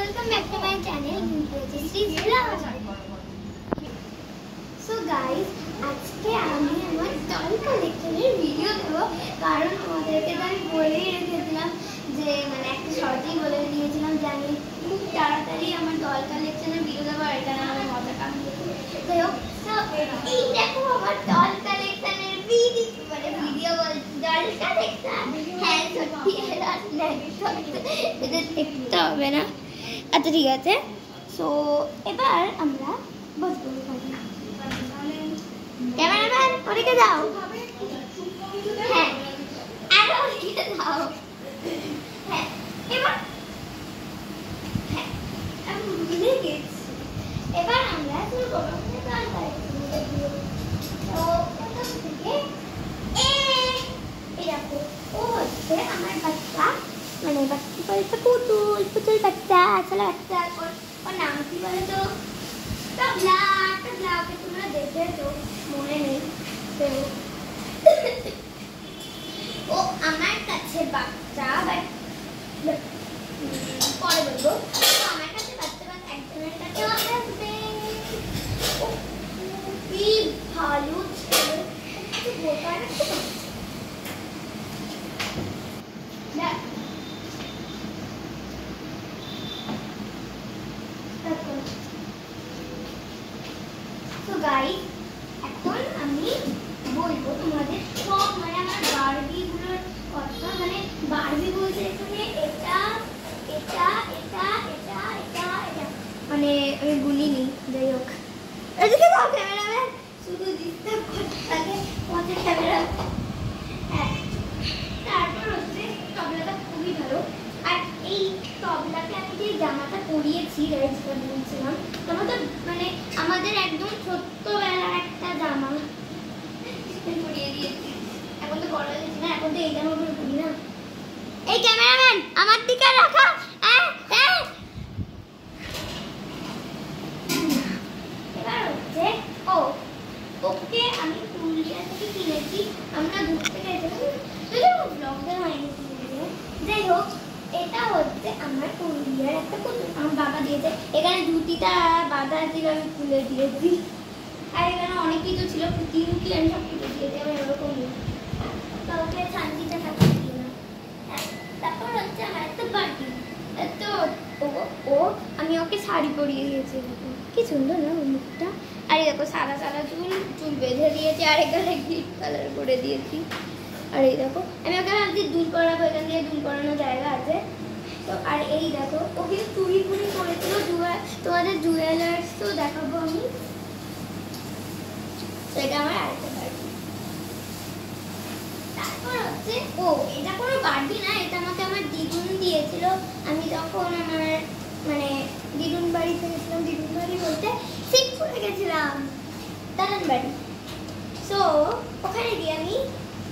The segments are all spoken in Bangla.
welcome back to my channel. So guys, আজকে আমি আমার টয় কালেকশনের ভিডিও দেব, কারণ আমাদেরকে তো আমি বলেই রেখেছিলাম যে মানে একটা শর্টেই বলে দিয়েছিলাম যে আমি খুব তাড়াতাড়ি আমার টয় কালেকশনের ভিডিও দেবো, আর এটা আমার মজা কাম যাই হোক। এই দেখো আমার টয় কালেকশনের ভিডিও বলছি, টয় কালেকশন। হ্যাঁ সত্যি এটা দেখতে হবে না। আচ্ছা ঠিক আছে, সো এবার আমরা বসবো। ক্যামেরাম্যান ওদিকে যাও, হ্যাঁ আরো ওদিকে যাও। হ্যাঁ এবার হ্যাঁ আমি ভুলে গেছি। এবার আমরা শুরু করবো। তো প্রথম থেকে এই দেখো, ও হচ্ছে আমার বাচ্চা, মানে বাচ্চা বলছে পুতুল, পুতুল বাচ্চা, আসলে বাচ্চা। ওর নাম কি বলে তো? টবলা। টবলা ওকে তোমরা দেখেছো, মনে নেই তো। ও আমার কাছে বাচ্চা, পরে বলবো। আমার কাছে বাচ্চা একজনের কাছেও আসবে। কি ভালো ছেলে, বোকার এখন আমি বলবো তোমাদের সব, মানে আমার বারবিগুলোর কথা। মানে বারবি বলতে এখানে এটা এটা এটা এটা এটা এটা, মানে আমি গুনিনি। যাই হোক, এদিকে যাও ক্যামেরাম্যান, শুধু ডিস্টার্ব করতে থাকে তোমাদের ক্যামেরা। হ্যাঁ, তারপর হচ্ছে তবলাটা খুবই ভালো। আর এই তবলাকে আমি যে জামাটা পরিয়েছি, যেটা বলছিলাম, তোমরা তো মানে আমাদের একদম ছোট্টবেলার একটা জামা পরিয়ে দিয়েছি। এখন তো বড় হয়েছি না, এখন তো এই জামা পরে পরি না। এই ক্যামেরাম্যান আমার দিকে রাখা। এবার হচ্ছে ওকে আমি পুরুলিয়া থেকে কিনেছি, আমরা ঘুরতে গেছিলাম, ব্লগ দেওয়া হয়নি। যাই হোক, এটা হচ্ছে আমার পুরুলিয়ার একটা পুতুল, আমার বাবা দিয়েছে। এখানে জুতিটা বাঁধা ছিল, আমি খুলে দিয়েছি। আর এখানে অনেক কিছু ছিল, পুঁতি মুখি আমি সব কিছু দিয়েছি। আমি এরকম তো ওকে শান্তিটা থাকতে দিই না। তারপর হচ্ছে আমার একটা বাটি, তো ও আমি ওকে শাড়ি পরিয়ে দিয়েছি। কি সুন্দর না ওর মুখটা। আর এই দেখো সাদা সাদা চুল বেঁধে দিয়েছি, আর এখানে গ্রিন কালার করে দিয়েছি। আর এই দেখো আমি ওকে ভাবছি দুল পরাবো, এখান দিয়ে দুল পরানোর জায়গা আছে তো। আর এই দেখো ও কিন্তু চুড়ি ফুড়ি করেছিল, তোমাদের জুয়েলার্সও দেখাবো আমি। তো এটা আমার আরেকটা বাড়ি। তারপর হচ্ছে এটা কোনো বাড়ি না, এটা আমাকে আমার দিদুন দিয়েছিল। আমি যখন আমার মানে দিদুন বাড়িতে গেছিলাম, দিদুন বাড়ি বলতে শিবপুরে গেছিলাম, দালান বাড়ি। সো ওখানে গিয়ে আমি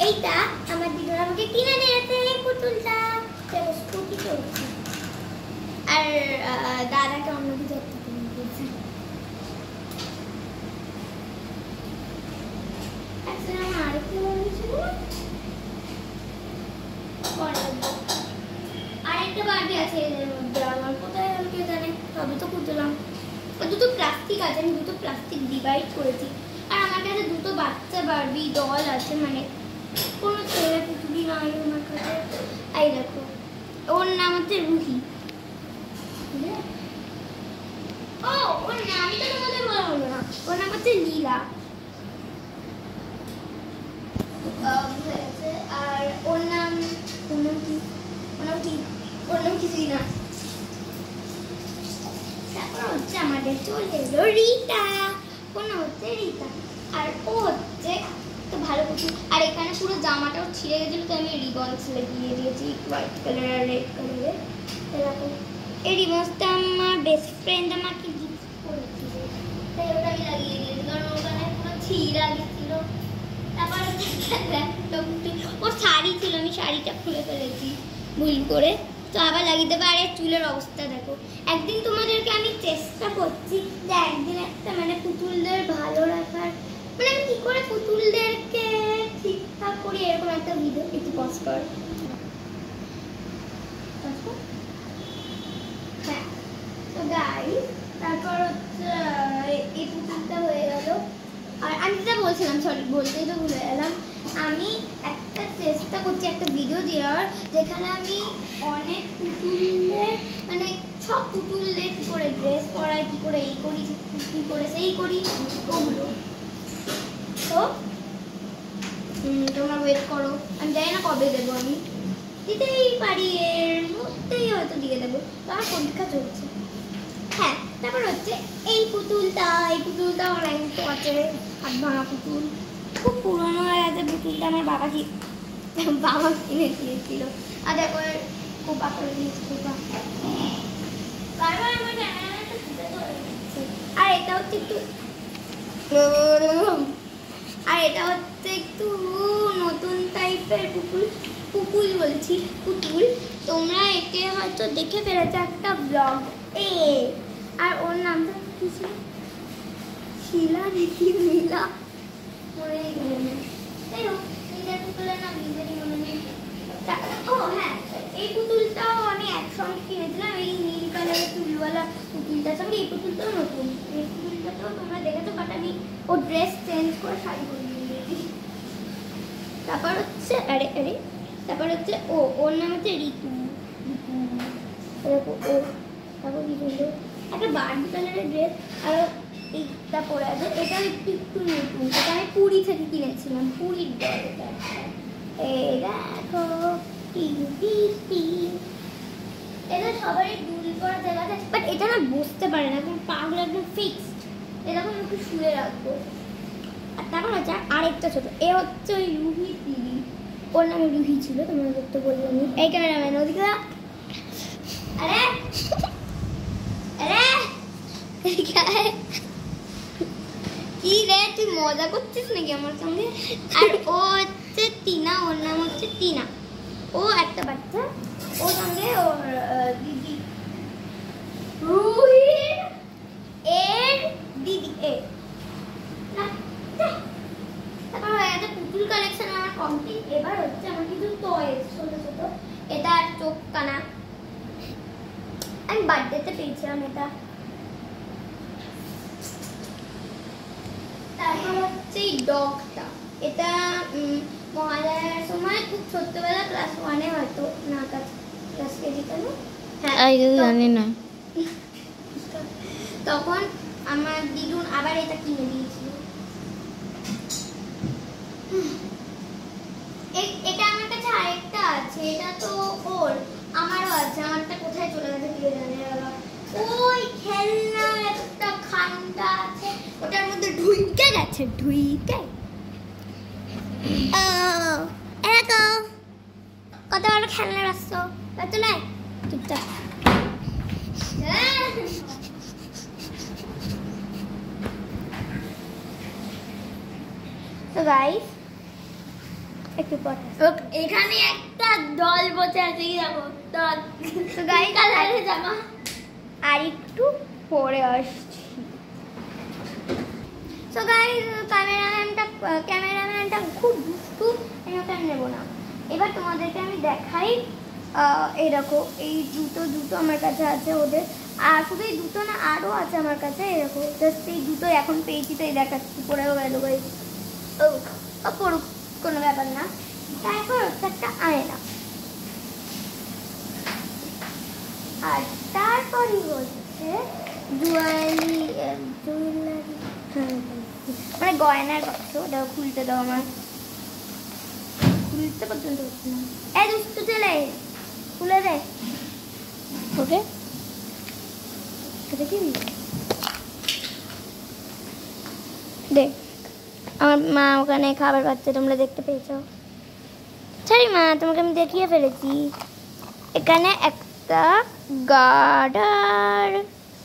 এইটা আমার দিদুন আমাকে কিনে দিয়েছে, পুতুলটা স্কুটি চলছে। আর দাদাকে অন্য কিছু একটা কিনে দিয়েছে। আমার আরেকটা বলেছিল, আরেকটা বাড়ি আছে এদের মধ্যে, আমার কোথায় গেল কে জানে। তবে তো খুঁজলাম, দুটো প্লাস্টিক আছে, আমি দুটো প্লাস্টিক ডিভাইড করেছি। আর আমার কাছে দুটো বাচ্চা বারবি ডল আছে, মানে কোনো ছেলে পুতুলি নয় আমার কাছে। এই দেখো ওর নাম হচ্ছে রুহি। ওর নামটা তোমাদের বলা হলো না, ওর নাম হচ্ছে লীলা। আর ওর নাম কিছুই না। তারপর হচ্ছে আমাদের চলে এলো রিতা, ওর নাম হচ্ছে রিতা। আর ও হচ্ছে তো ভালো পুতুল। আর এখানে পুরো জামাটাও ছিঁড়ে গেছিল, তো আমি রিবনস লাগিয়ে দিয়েছি হোয়াইট কালার আর রেড কালারের। এরকম এই রিবনসটা আমার বেস্ট ফ্রেন্ড আমাকে গিফট করেছিল, তাই ওটা আমি লাগিয়ে দিয়েছি, কারণ ওখানে পুরো ছিঁড়া গেছিল। তারপর ওর শাড়ি ছিল, আমি শাড়িটা খুলে ফেলেছি ভুল করে, তো আবার লাগিয়ে দেবো। আর চুলের অবস্থা দেখো। একদিন তোমাদেরকে আমি চেষ্টা করছি যে একদিন একটা মানে পুতুলদের ভালো রাখার, মানে আমি কি করে পুতুলদেরকে ঠিকঠাক করি, এরকম একটা ভিডিও একটু পজ কর। হ্যাঁ গাইস তারপর হচ্ছে এই পুতুলটা হয়ে গেল। আর আমি যেটা বলছিলাম, সরি বলতেই তো ভুলে গেলাম, আমি একটা চেষ্টা করছি একটা ভিডিও দেওয়ার যেখানে আমি অনেক পুতুলের মানে সব পুতুলের কী করে ড্রেস পরাই, কী করে এই করি, কী করে সেই করি, ওগুলো। তো তোমরা ওয়েট করো, আমি জানি না কবে দেবো, আমি দিতেই পারি, এর মধ্যেই হয়তো দিয়ে দেবো, তো আমার পরীক্ষা চলছে। হ্যাঁ, তারপর হচ্ছে এই পুতুলটা অনলাইন তো আছে, হাত ভাঙা পুতুল, খুব পুরনো হয়ে গেছে পুতুলটা, আমার বাবা কিনে দিয়েছিল। আর দেখো কোপা করে দিয়েছে, কোপা। বারবার আমার ক্যামেরাটা ছুটে চলে যাচ্ছে। আর এটা হচ্ছে একটু নতুন টাইপের পুতুল বলছি, পুতুল। তোমরা একে হয়তো দেখে ফেলেছো একটা ব্লগ এ, আর ওর নামটা কি ছিল, শিলা নাকি নীলা, মনে নেই। তাই হোক, নীলা পুতুলের নাম নিজেরই মনে নেই। ও হ্যাঁ, এই পুতুলটাও আমি একসঙ্গে কিনেছিলাম, এই নীল কালারের চুলওয়ালা পুতুলটার সঙ্গে এই পুতুলটাও নতুন। এই পুতুলটাও তোমরা দেখেছো, বাট আমি ও ড্রেস চেঞ্জ করে শাড়ি পরে দিয়েছি। তারপর হচ্ছে তারপর হচ্ছে ওর নাম হচ্ছে ঋতু। ও তারপর কি সুন্দর একটা বার্বি কালারের ড্রেস, আর এইটা পরে আছে, এটা একটু নতুন, এটা আমি পুরী থেকে কিনেছিলাম, পুরীর ড্রেস। এই দেখো এটা সবারই দুল করা জায়গা আছে, বাট এটা না বসতে পারে না, এখন পাগুলো একদম ফিক্সড, এরকম একটু শুয়ে রাখবো। আর তারপর হচ্ছে আরেকটা ছোট, এ হচ্ছে ওই রুহি দিদি, ওর নামে রুহি ছিল, তোমাদের তো বলবো আমি। এই ক্যামেরাম্যান ওদিকে, আরে কি রে, তুই মজা করছিস নাকি আমার সঙ্গে? আর ও হচ্ছে টিনা, ওর নাম হচ্ছে টিনা, ও একটা বাচ্চা, ওর সঙ্গে ওর দিদি রুহির এর দিদি এ। তারপর হয়ে গেছে পুতুল কালেকশন আমার কমপ্লিট। এবার হচ্ছে আমার কিছু টয়েস, ছোট ছোট, এটা চোখ কানা, আমি বার্থডেতে পেয়েছিলাম এটা। তারপর হচ্ছে এই ডগটা, এটা মহালয়ার সময় খুব ছোট্টবেলা ক্লাস 1-এ হয়তো না, ক্লাস কেজি কেন, হ্যাঁ জানি না, তখন আমার দিদুন আবার এটা কিনে দিয়েছিল। এটা আমার কাছে আরেকটা আছে, এটা তো ওর, আমারও আছে, আমারটা কোথায় চলে গেছে কে জানে। ওই খেলনা একটা খানটা আছে, ওটার মধ্যে ঢুইকে গেছে, ঢুইকে। এরকম কত বড় খেলনা রাখছো, তাই না? চুপচাপ। তো গাইস একটু পর এখানে একটা দল বসে আছে, দেখো দল। তো গাইস কালারের জামা, আর একটু পরে আসছি। সো গাইস ক্যামেরাম্যানটা খুব দুষ্টু, এটাকে নেব না। এবার তোমাদেরকে আমি দেখাই, এই দেখো এই দুটো আমার কাছে আছে ওদের, আর শুধু এই দুটো না, আরও আছে আমার কাছে, এরকম জাস্ট এই দুটো এখন পেয়েছি তাই দেখাচ্ছি, পরেও গেল গাইস। ও পড়ুক, কোনো ব্যাপার না। তারপর হচ্ছে একটা আয়না, আর তারপরই হচ্ছে জুয়েলারি, মানে গয়নার বাক্স, ওটা খুলতে দাও, আমার খুলতে পর্যন্ত হচ্ছে না। এই দুষ্টু ছেলে, খুলে দে ওকে। এটা কি দেখ, আমার মা ওখানে খাবার পাচ্ছে, তোমরা দেখতে পেয়েছো। সরি মা, তোমাকে আমি দেখিয়ে ফেলেছি। এখানে একটা গার্ডার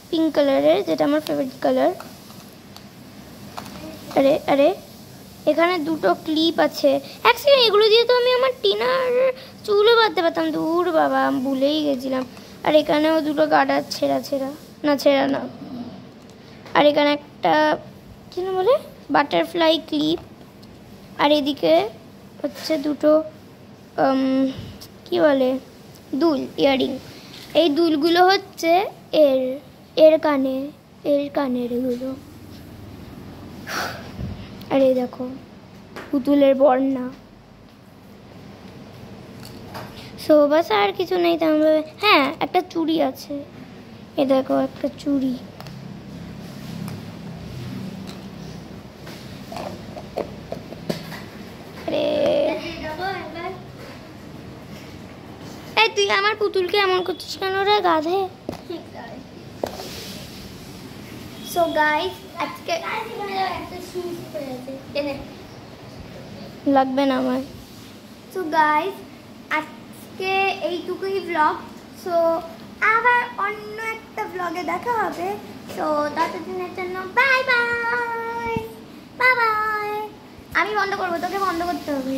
পিঙ্ক কালারের, যেটা আমার ফেভারিট কালার। আরে এখানে দুটো ক্লিপ আছে, এক সেকেন্ড, এগুলো দিয়ে তো আমি আমার টিনার চুলও বাঁধতে পারতাম, দূর বাবা ভুলেই গেছিলাম। আর এখানেও দুটো গার্ডার ছেঁড়া না। আর এখানে একটা কি না বলে বাটারফ্লাই ক্লিপ, আর এদিকে হচ্ছে দুটো কি বলে দুল, ইয়ারিং। এই দুলগুলো হচ্ছে এর এর কানের এগুলো। আর এই দেখো পুতুলের বর্ণা। সো বাস আর কিছু নেই তাহলে। হ্যাঁ একটা চুড়ি আছে, এ দেখো একটা চুড়ি। এই তুই আমার পুতুলকে এমন করছিস কেন রে গাধে? সো গাইস আজকে একটা শুজ পরে আছে, লাগবে না আমার। সো গাইস আজকে এইটুকুই ব্লগ। সো আবার অন্য একটা ব্লগে দেখা হবে। সো ততদিনের জন্য বাই বাই বাই বাই। আমি বন্ধ করবো, তোকে বন্ধ করতে হবে।